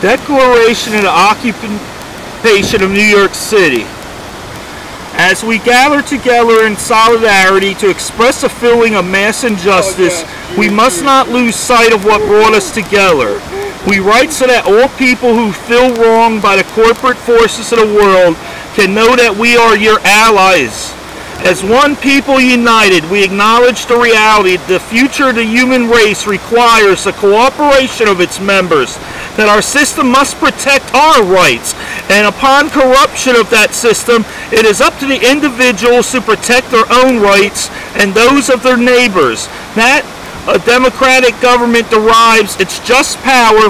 Declaration of the Occupation of New York City. As we gather together in solidarity to express a feeling of mass injustice, we must not lose sight of what brought us together. We write so that all people who feel wronged by the corporate forces of the world can know that we are your allies. As one people united, we acknowledge the reality that the future of the human race requires the cooperation of its members, that our system must protect our rights, and upon corruption of that system, it is up to the individuals to protect their own rights and those of their neighbors. That a democratic government derives its just power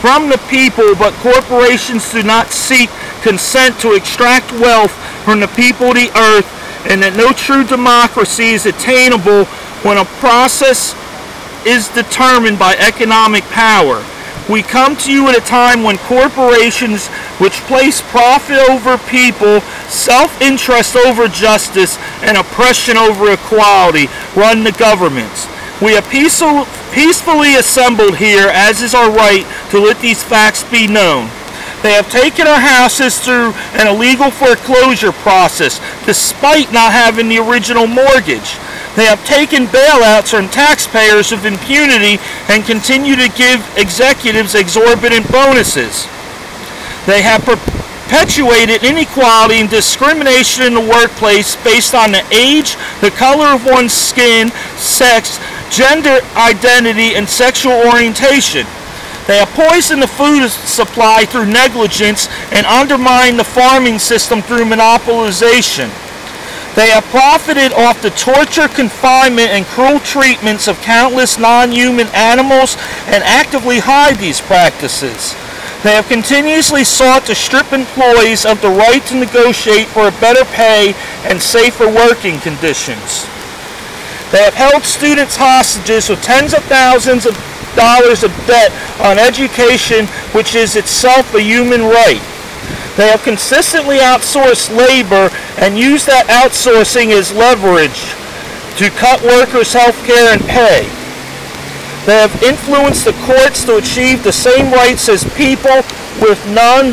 from the people, but corporations do not seek consent to extract wealth from the people of the earth, and that no true democracy is attainable when a process is determined by economic power. We come to you at a time when corporations which place profit over people, self-interest over justice, and oppression over equality run the governments. We are peacefully assembled here, as is our right, to let these facts be known. They have taken our houses through an illegal foreclosure process, despite not having the original mortgage. They have taken bailouts from taxpayers with impunity and continue to give executives exorbitant bonuses. They have perpetuated inequality and discrimination in the workplace based on the age, the color of one's skin, sex, gender identity, and sexual orientation. They have poisoned the food supply through negligence and undermined the farming system through monopolization. They have profited off the torture, confinement, and cruel treatments of countless non-human animals and actively hide these practices. They have continuously sought to strip employees of the right to negotiate for a better pay and safer working conditions. They have held students hostages with tens of thousands of dollars of debt on education, which is itself a human right. They have consistently outsourced labor and used that outsourcing as leverage to cut workers' health care and pay. They have influenced the courts to achieve the same rights as people with none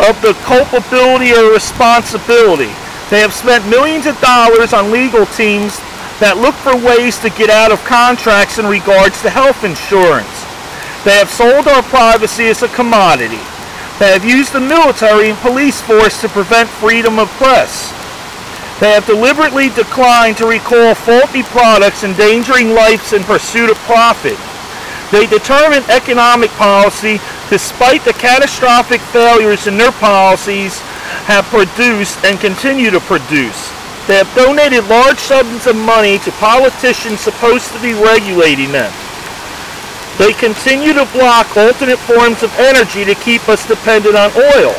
of the culpability or responsibility. They have spent millions of dollars on legal teams that look for ways to get out of contracts in regards to health insurance. They have sold our privacy as a commodity. They have used the military and police force to prevent freedom of press. They have deliberately declined to recall faulty products, endangering lives in pursuit of profit. They determine economic policy despite the catastrophic failures in their policies have produced and continue to produce. They have donated large sums of money to politicians supposed to be regulating them. They continue to block alternate forms of energy to keep us dependent on oil.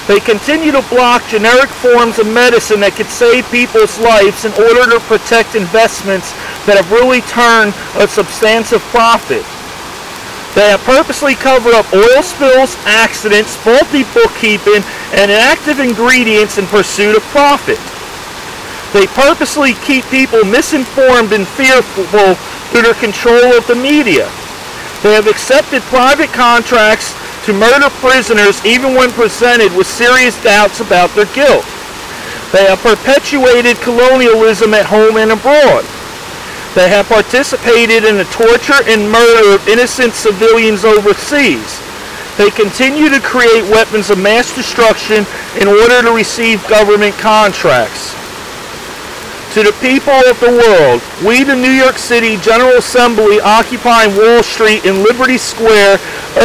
They continue to block generic forms of medicine that could save people's lives in order to protect investments that have really turned a substantive profit. They have purposely covered up oil spills, accidents, faulty bookkeeping, and inactive ingredients in pursuit of profit. They purposely keep people misinformed and fearful through their control of the media. They have accepted private contracts to murder prisoners even when presented with serious doubts about their guilt. They have perpetuated colonialism at home and abroad. They have participated in the torture and murder of innocent civilians overseas. They continue to create weapons of mass destruction in order to receive government contracts. To the people of the world, we, the New York City General Assembly occupying Wall Street and Liberty Square,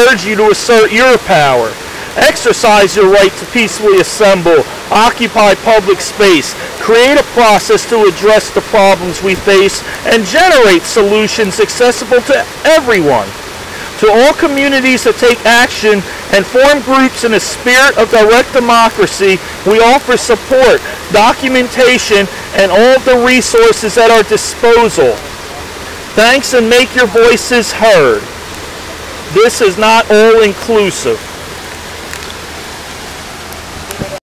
urge you to assert your power. Exercise your right to peacefully assemble, occupy public space, create a process to address the problems we face, and generate solutions accessible to everyone. To all communities that take action and form groups in a spirit of direct democracy, we offer support, documentation, and all of the resources at our disposal. Thanks, and make your voices heard. This is not all-inclusive.